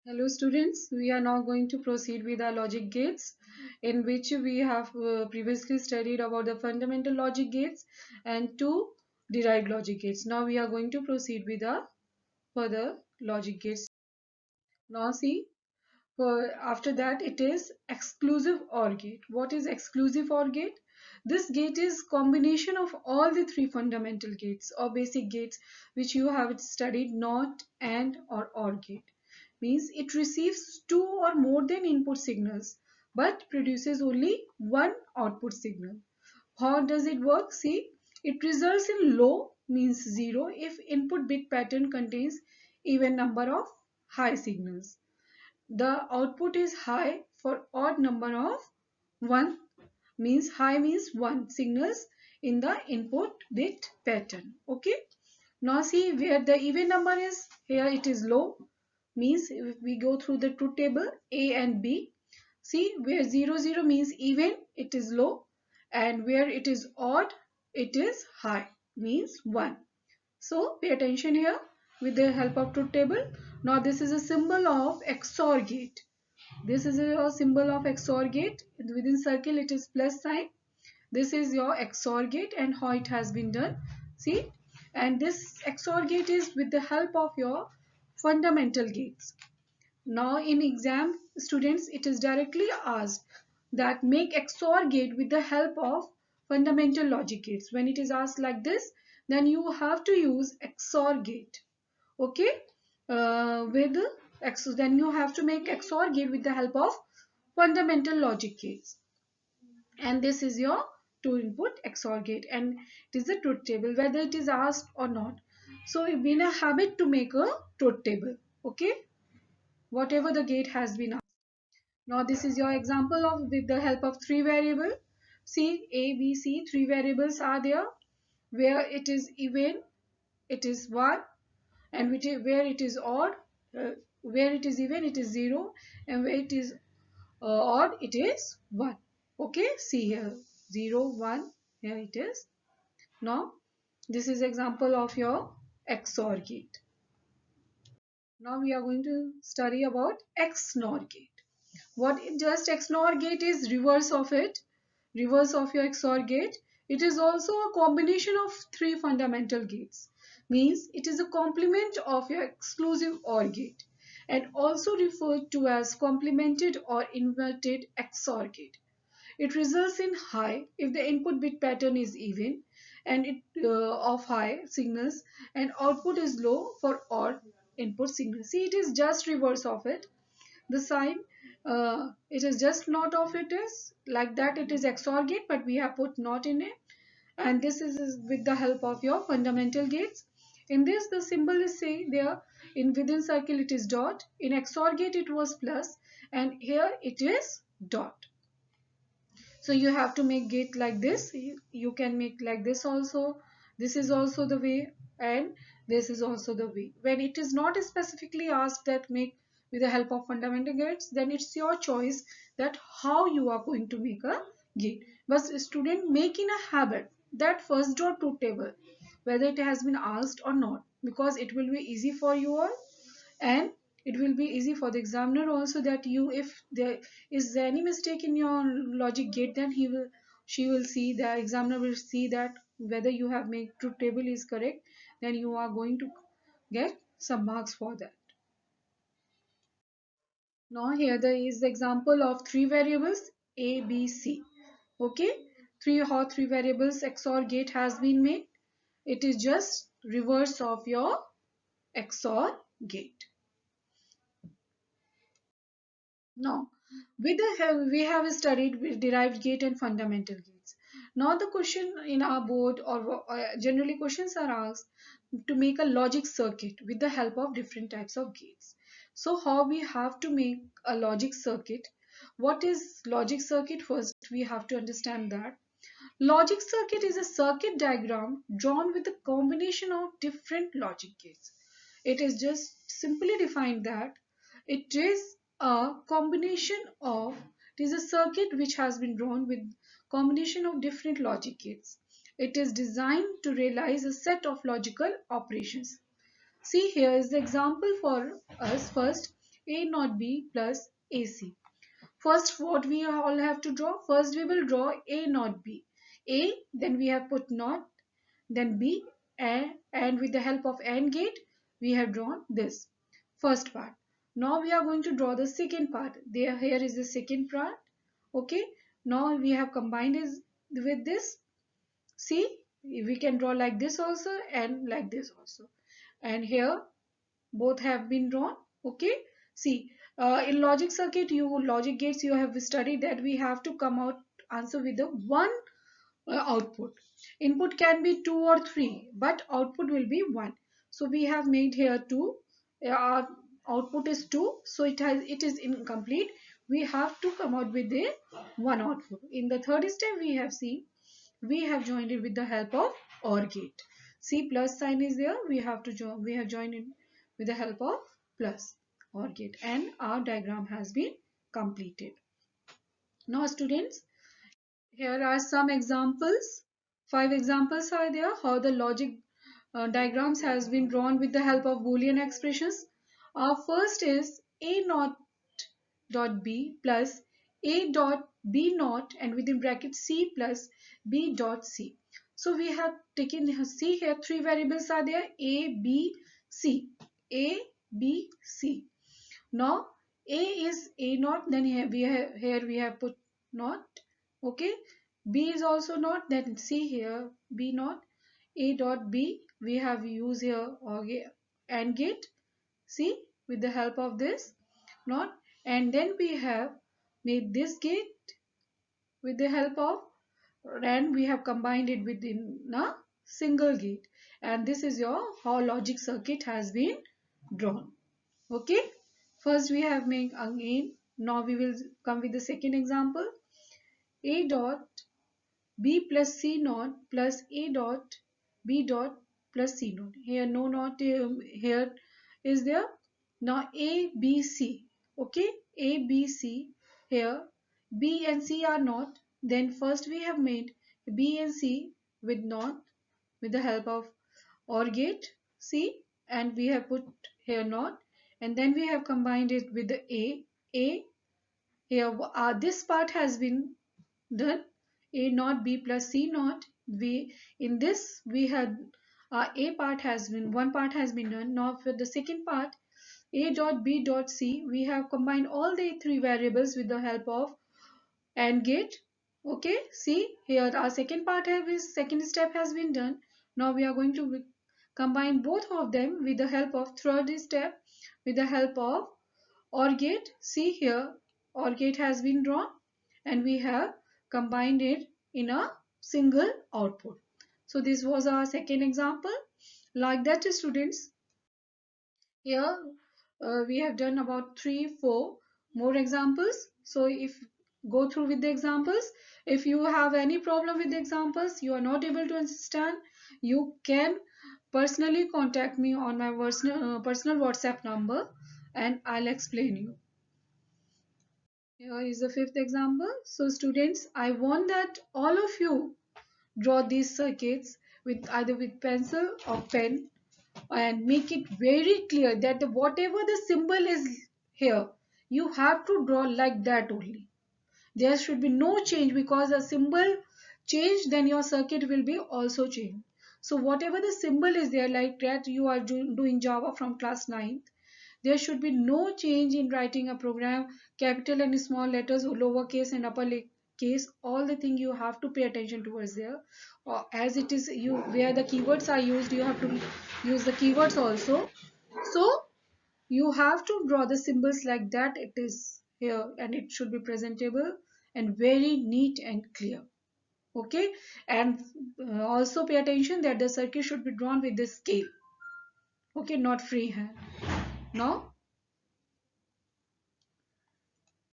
Hello students, we are now going to proceed with our logic gates, in which we have previously studied about the fundamental logic gates and two derived logic gates. Now we are going to proceed with our further logic gates. Now see, after that it is exclusive OR gate. What is exclusive OR gate? This gate is combination of all the three fundamental gates or basic gates which you have studied, NOT, AND or gate. Means it receives two or more than input signals but produces only one output signal. How does it work? See, it results in low means 0 if input bit pattern contains even number of high signals. The output is high for odd number of 1 means high means 1 signals in the input bit pattern. Okay. Now see where the even number is. Here it is low means if we go through the truth table A and B. See where 0 0 means even it is low, and where it is odd it is high means 1. So pay attention here with the help of truth table. Now this is a symbol of XOR gate. This is a symbol of XOR gate. Within circle it is plus sign. This is your XOR gate and how it has been done. See, and this XOR gate is with the help of your fundamental gates. Now in exam students it is directly asked that make XOR gate with the help of fundamental logic gates. When it is asked like this, then you have to use XOR gate. Okay, with then you have to make XOR gate with the help of fundamental logic gates, and this is your two input XOR gate, and it is a truth table whether it is asked or not. So it's been a habit to make a truth table. Okay, whatever the gate has been asked. Now this is your example of with the help of three variable. See, A, B, C, three variables are there. Where it is even, it is 1, and where it is odd, uh, where it is even, it is 0, and where it is odd, it is 1. Okay, see here 0 1, here it is. Now this is example of your XOR gate. Now we are going to study about XNOR gate. What just XNOR gate is reverse of it, reverse of your XOR gate. It is also a combination of three fundamental gates. Means it is a complement of your exclusive OR gate, and also referred to as complemented or inverted XOR gate. It results in high if the input bit pattern is even and it of high signals, and output is low for odd input signals. See, it is just reverse of it. The sign, it is just not of it is like that. It is XOR gate, but we have put not in it, and this is with the help of your fundamental gates. In this the symbol is say there, in within circle it is dot, in XOR gate it was plus, and here it is dot. So you have to make gate like this. You can make like this also. This is also the way, and this is also the way. When it is not specifically asked that make with the help of fundamental gates, then it's your choice that how you are going to make a gate. But student, make in a habit that first draw truth table whether it has been asked or not, because it will be easy for you all, and it will be easy for the examiner also, that you, if there is any mistake in your logic gate, then she will see, the examiner will see that whether you have made truth table is correct, then you are going to get some marks for that. Now here there is the example of three variables A, B, C. Okay, three variables XOR gate has been made. It is just reverse of your XOR gate. Now, with the help we have studied with derived gate and fundamental gates. Now the question in our board, or generally questions are asked to make a logic circuit with the help of different types of gates. So how we have to make a logic circuit? What is logic circuit? First we have to understand that logic circuit is a circuit diagram drawn with a combination of different logic gates. It is just simply defined that it is a combination of, it is a circuit which has been drawn with combination of different logic gates. It is designed to realize a set of logical operations. See, here is the example for us. First, A not B plus AC. First, what we all have to draw? First, we will draw A not B. A, then we have put not, then B, and with the help of AND gate, we have drawn this first part. Now we are going to draw the second part. There, here is the second part. Okay. Now we have combined it with this. See, we can draw like this also and like this also. And here both have been drawn. Okay. See, in logic circuit, logic gates, you have studied that we have to come out answer with the one output. Input can be two or three, but output will be one. So we have made here two. Our output is two, so it is incomplete. We have to come out with a one output. In the third step, we have seen we have joined it with the help of OR gate. See, plus sign is there. We have to join. We have joined it with the help of plus OR gate, and our diagram has been completed. Now, students, here are some examples. Five examples are there how the logic diagrams has been drawn with the help of Boolean expressions. Our first is A naught dot B plus A dot B naught and within bracket C plus B dot C. So we have taken, see here three variables are there, A, B, C. A, B, C. Now A is A naught, then here we have put naught. Okay. B is also naught, then see here B naught. A dot B we have used here AND gate. See, with the help of this naught, and then we have made this gate with the help of, and we have combined it within a single gate, and this is your how logic circuit has been drawn. Okay, first we have made again. Now we will come with the second example. A dot B plus C naught plus A dot B dot plus C naught. Here no naught here is there. Now A B C. Okay, A B C. Here B and C are not. Then first we have made B and C with not with the help of OR gate. C, and we have put here not, and then we have combined it with the A. Here this part has been done. A naught B plus C naught. We in this we had A part has been, one part has been done. Now for the second part, A dot B dot C, we have combined all the three variables with the help of AND gate. Okay, see here our second part second step has been done. Now we are going to combine both of them with the help of third step with the help of OR gate. See here OR gate has been drawn, and we have combined it in a single output. So this was our second example. Like that, students, here we have done about 3-4 more examples. So if go through with the examples, if you have any problem with the examples, you are not able to understand, you can personally contact me on my personal WhatsApp number, and I'll explain you. Here is the fifth example. So students, I want that all of you draw these circuits with either with pencil or pen, and make it very clear that whatever the symbol is here, you have to draw like that only. There should be no change, because a symbol change, then your circuit will be also changed. So whatever the symbol is there, like that you are doing Java from class 9th, there should be no change in writing a program, capital and small letters, lowercase and upper case, all the thing you have to pay attention towards there. As it is you where the keywords are used, you have to use the keywords also. So you have to draw the symbols like that it is here, and it should be presentable and very neat and clear. Okay, and also pay attention that the circuit should be drawn with the scale. Okay, not freehand. Now